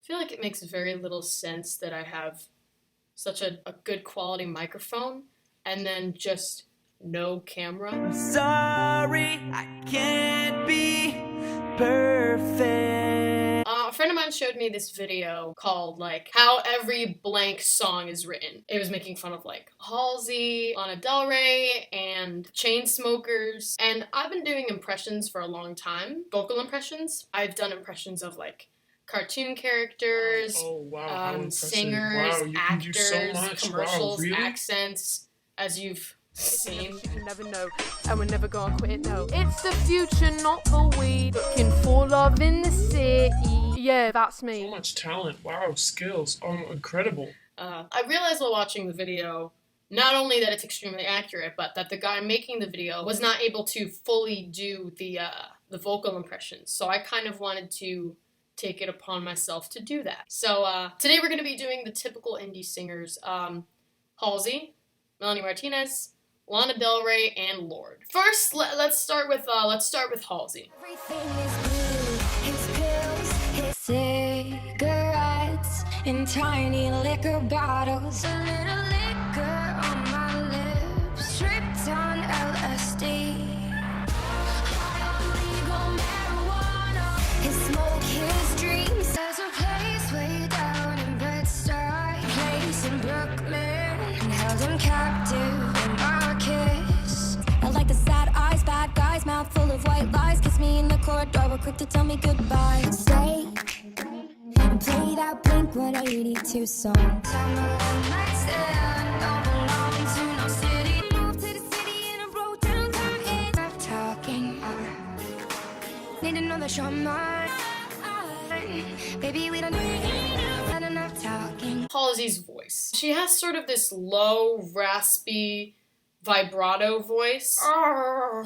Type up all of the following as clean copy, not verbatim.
I feel like it makes very little sense that I have such a good quality microphone and then just no camera. I'm sorry, I can't be perfect. A friend of mine showed me this video called like how every blank song is written. It was making fun of like Halsey, Lana Del Rey, and Chainsmokers. And I've been doing impressions for a long time, vocal impressions. I've done impressions of like cartoon characters, singers, actors, commercials, commercials, accents, as you've seen. You never know, and we're never gonna quit, no. It's the future, not the weed. Looking for love in the city. Yeah, that's me. So much talent, wow, skills, incredible. I realized while watching the video, not only that it's extremely accurate, but that the guy making the video was not able to fully do the vocal impressions. So I kind of wanted to take it upon myself to do that. So today we're going to be doing the typical indie singers. Halsey, Melanie Martinez, Lana Del Rey, and Lorde. First, let's start with Halsey. Everything is blue, his pills, his cigarettes in tiny liquor bottles. A little liquor on my lips, stripped on LSD. His smoke, his dreams. There's a place way down in Bed-Stuy, place in Brooklyn, held him captive in my kiss. I like the sad eyes, bad guys, mouth full of white lies. Kiss me in the corridor, but quick to tell me goodbye. Stay and play that Blink-182 song. Tell me one night stand, don't belong to no city. Moved to the city and I broke down crying. Stop talking. Need to know that you're mine. Baby, we don't need enough talking. Halsey's voice. She has sort of this low, raspy, vibrato voice.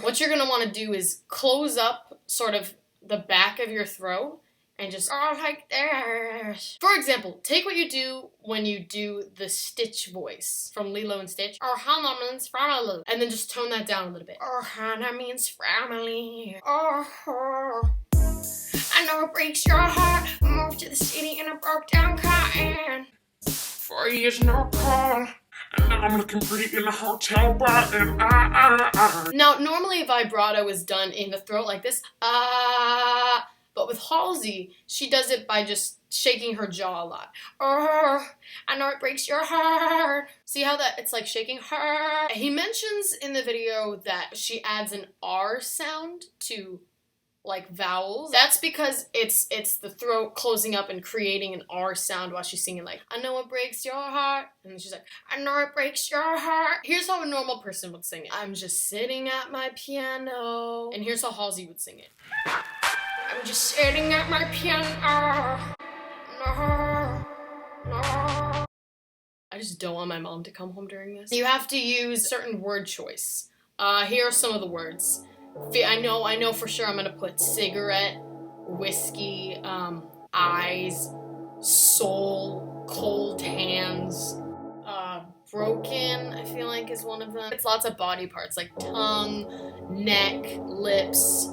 What you're gonna want to do is close up sort of the back of your throat and just like this. For example, take what you do when you do the Stitch voice from Lilo and Stitch. Hannah means family. And then just tone that down a little bit. Hannah means family. I know it breaks your heart. Moved to the city and I broke down crying. 4 years no call, and now I'm looking pretty in a hotel bar, and Now, normally vibrato is done in the throat like this, but with Halsey, she does it by just shaking her jaw a lot. I know it breaks your heart. See how that it's like shaking her? He mentions in the video that she adds an R sound to like vowels. That's because it's the throat closing up and creating an R sound while she's singing like, I know it breaks your heart. And then she's like, I know it breaks your heart. Here's how a normal person would sing it. I'm just sitting at my piano. And here's how Halsey would sing it. I'm just sitting at my piano. No, no. I just don't want my mom to come home during this. You have to use certain word choice. Here are some of the words. I know for sure I'm gonna put cigarette, whiskey, eyes, soul, cold hands, broken, I feel like is one of them. It's lots of body parts like tongue, neck, lips,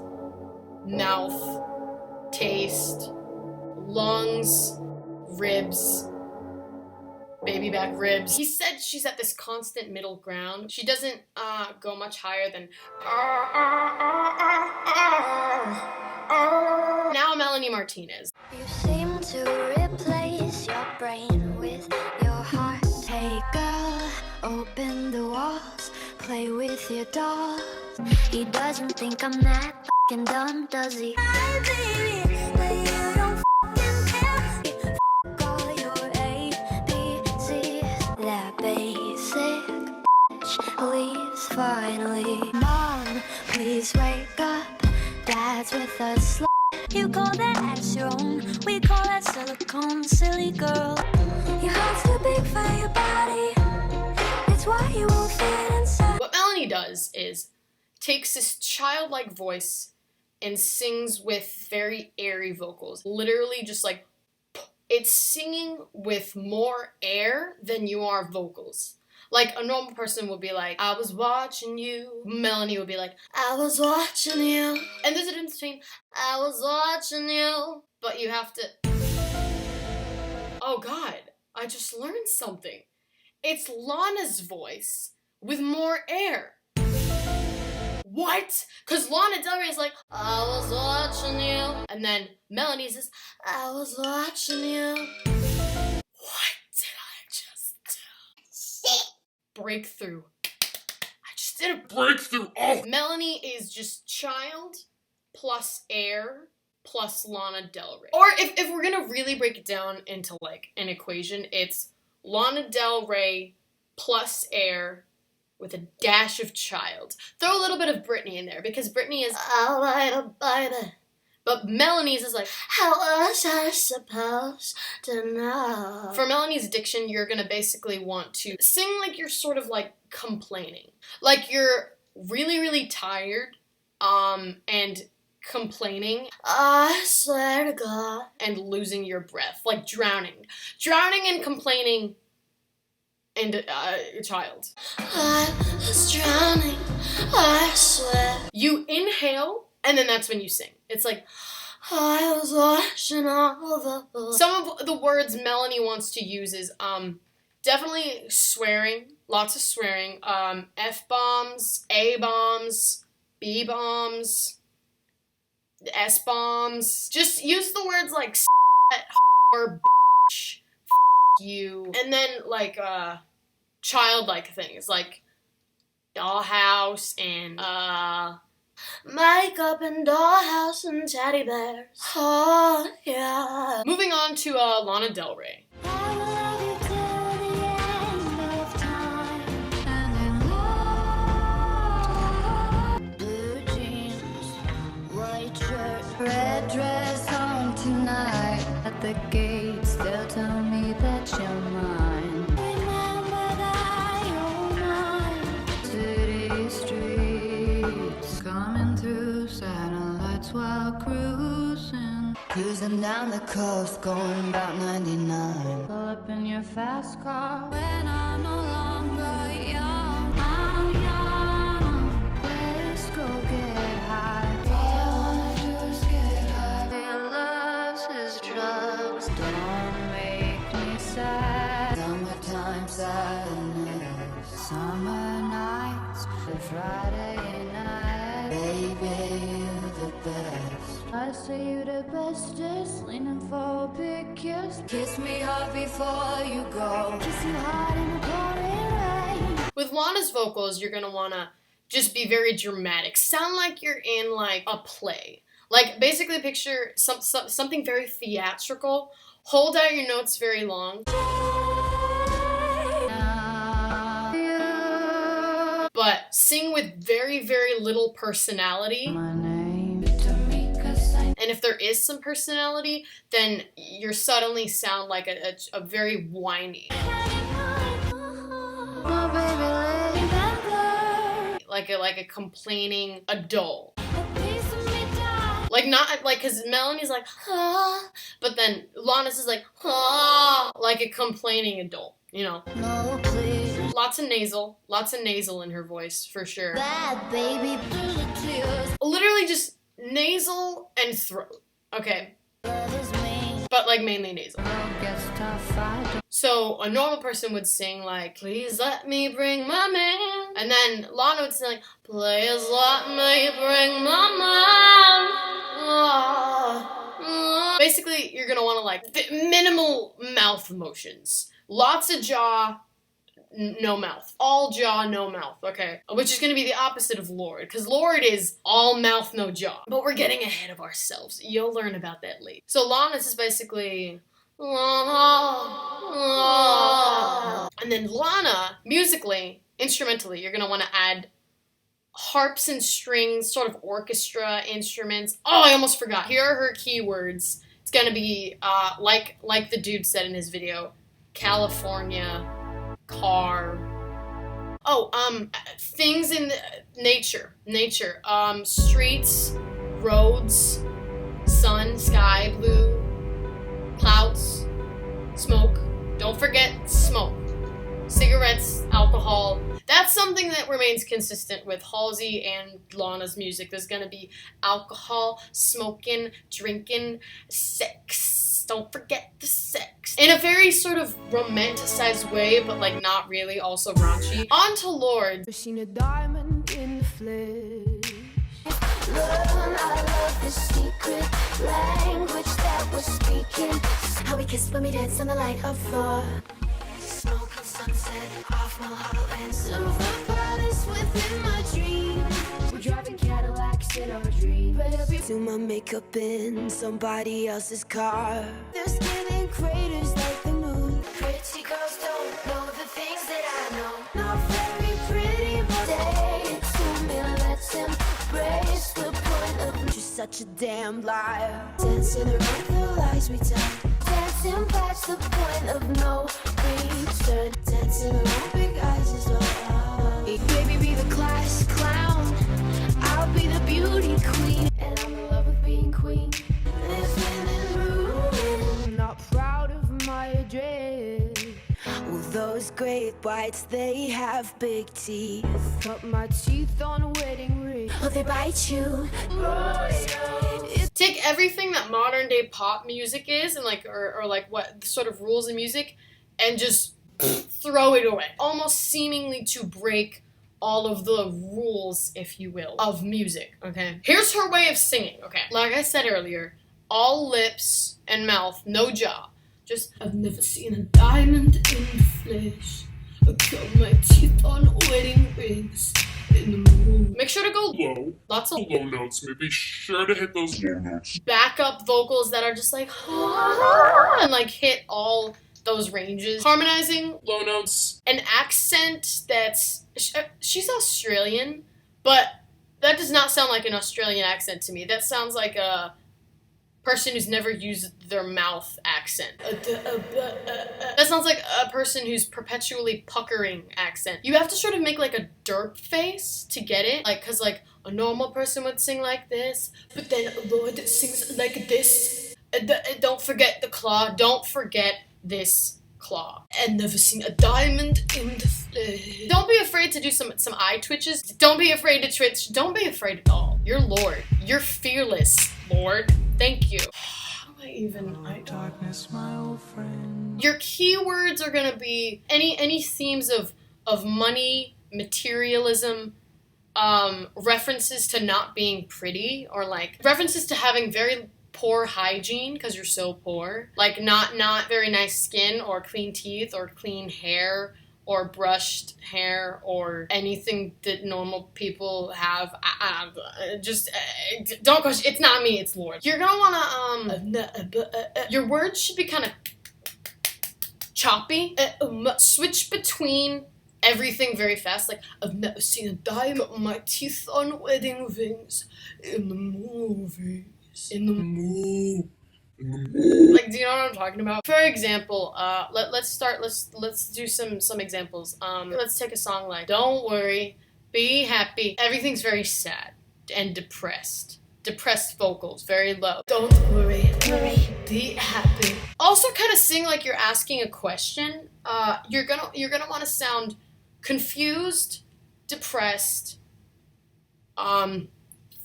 mouth, taste, lungs, ribs, baby back ribs. He said she's at this constant middle ground. She doesn't go much higher than Now Melanie Martinez. You seem to replace your brain with your heart. Hey girl, open the walls, play with your dolls. He doesn't think I'm that fucking dumb, does he? Hi baby, but you don't fucking care. All your ABCs, that basic leaves finally. Mom, please wake up, Dad's with us. You call that ass your own, we call that silicone, silly girl. Your heart's too big for your body, it's why you won't fit inside. What Melanie does is takes this childlike voice and sings with very airy vocals. Literally just like, it's singing with more air than you are vocals. Like, a normal person would be like, I was watching you. Melanie would be like, I was watching you. And there's a difference between, I was watching you. But you have to Oh God, I just learned something. It's Lana's voice with more air. What? Because Lana Del Rey is like, I was watching you. And then Melanie says, I was watching you. What did I just do? Breakthrough. I just did a Breakthrough. Oh, Melanie is just child plus air plus Lana Del Rey. Or if we're gonna really break it down into like an equation, it's Lana Del Rey plus air with a dash of child. Throw a little bit of Britney in there because Britney is alright, baby. But Melanie's is like, how was I supposed to know? For Melanie's diction, you're gonna basically want to sing like you're sort of like complaining. Like you're really, really tired, and complaining, I swear to God, and losing your breath, like drowning and complaining, and a child. I was drowning, I swear. You inhale, and then that's when you sing. It's like, I was washing all the... Some of the words Melanie wants to use is, definitely swearing, lots of swearing, F-bombs, A-bombs, B-bombs, S-bombs. Just use the words like or bitch, you, and then like childlike things like dollhouse and makeup and dollhouse and teddy bears. Oh yeah. Moving on to Lana Del Rey. I will love you till the end of time. And in love, blue jeans, white shirt, red dress on tonight. At the gates, they'll tell me that you're mine. Remember that you're mine. City streets, coming through satellites while cruising. Cruising down the coast, going about 99. Pull up in your fast car when I'm no longer young. I'm young. Let's go get high. All I wanna do is get high. He loves his drugs. Don't make me sad. Summertime sadness. Summer nights. The Friday night. Baby, you're the best. I say you the bestest, leaning for a big kiss. Kiss me hard before you go. Kiss you hard in the pouring rain. With Lana's vocals, you're gonna wanna just be very dramatic. Sound like you're in like a play. Like basically picture something very theatrical. Hold out your notes very long. But sing with very, very little personality. My name is Tamika Saint. And if there is some personality, then you suddenly sound like a very whiny. My baby, remember. Like a complaining adult. A piece of me died. Like not like cause Melanie's like, ah, but then Lana's is like, ah, like a complaining adult, you know. No, please. Lots of nasal in her voice for sure. Bad baby, through the tears. Literally just nasal and throat. Okay. Love is mean. But like mainly nasal. Love gets tough, I don't. So a normal person would sing like, please let me bring my man. And then Lana would sing like, please let me bring my man. Basically, you're gonna wanna like minimal mouth motions. Lots of jaw, no mouth. All jaw, no mouth, okay? Which is gonna be the opposite of Lorde, because Lorde is all mouth, no jaw. But we're getting ahead of ourselves. You'll learn about that later. So Lana's is basically... And then Lana, musically, instrumentally, you're gonna wanna add harps and strings, sort of orchestra instruments. Oh, I almost forgot. Here are her keywords. It's gonna be, like the dude said in his video, California, car. Oh, things in nature, streets, roads, sun, sky, blue, clouds, smoke. Don't forget smoke. Cigarettes, alcohol. That's something that remains consistent with Halsey and Lana's music. There's gonna be alcohol, smoking, drinking, sex. Don't forget the sex. In a very sort of romanticized way, but like not really, also raunchy. On to Lorde. I've seen a diamond in the flesh. Love, I love the secret language that we're speaking. How we kiss when we dance on the light of floor. Smoke and sunset off Mulhollow and silver palace within my dreams. We're driving Cadillacs in our dreams. But every do my makeup in somebody else's car. They're skin in craters like the moon. Pretty girls don't know the things that I know. Not very pretty, but say it to me. Let's embrace the point of you're such a damn liar. Dancing around the lies we tell. Dancing past the point of no return. Dancing around big eyes as well. Baby, be the class clown. I'll be the beauty queen. And I'm in love with being queen. Living in ruin. I'm not proud of my address. Well, those great whites, they have big teeth. Cut my teeth on a wedding ring. Oh, they bite you. Take everything that modern day pop music is and like or like what sort of rules in music and just throw it away. Almost seemingly to break all of the rules, if you will, of music, okay? Here's her way of singing, okay? Like I said earlier, all lips and mouth, no jaw. Just, I've never seen a diamond in the flesh. I cut my teeth on wedding rings in the moon. Make sure to go Low. lots of Low notes. Be sure to hit those low notes. backup vocals that are just like, and like hit all those ranges. Harmonizing Low notes. an accent that's, she's Australian, but that does not sound like an Australian accent to me. That sounds like a person who's never used their mouth accent. That sounds like a person who's perpetually puckering accent. You have to sort of make like a derp face to get it. Like, cause like a normal person would sing like this, but then Lorde sings like this. Don't forget the claw. Don't forget this claw. And never seen a diamond in the flesh. Don't be afraid to do some eye twitches. Don't be afraid to twitch. Don't be afraid at all. You're Lorde. You're fearless, Lorde. Thank you. How do I even? Darkness, my old friend. Your keywords are gonna be any themes of money, materialism, references to not being pretty, or like references to having very poor hygiene because you're so poor, like not very nice skin or clean teeth or clean hair or brushed hair or anything that normal people have. Just don't question. It's not me. It's Lorde. You're gonna wanna your words should be kind of choppy. Switch between everything very fast. Like, I've never seen a diamond on my teeth on wedding rings in the movies. In the movie. Like, do you know what I'm talking about? For example, let's do some examples. Let's take a song like Don't Worry, Be Happy. Everything's very sad and depressed. Depressed vocals, very low. Don't worry, be happy. Also kind of sing like you're asking a question. You're gonna want to sound confused, depressed,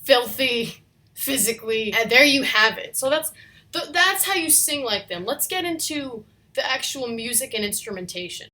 filthy, physically, and there you have it. So that's how you sing like them. Let's get into the actual music and instrumentation.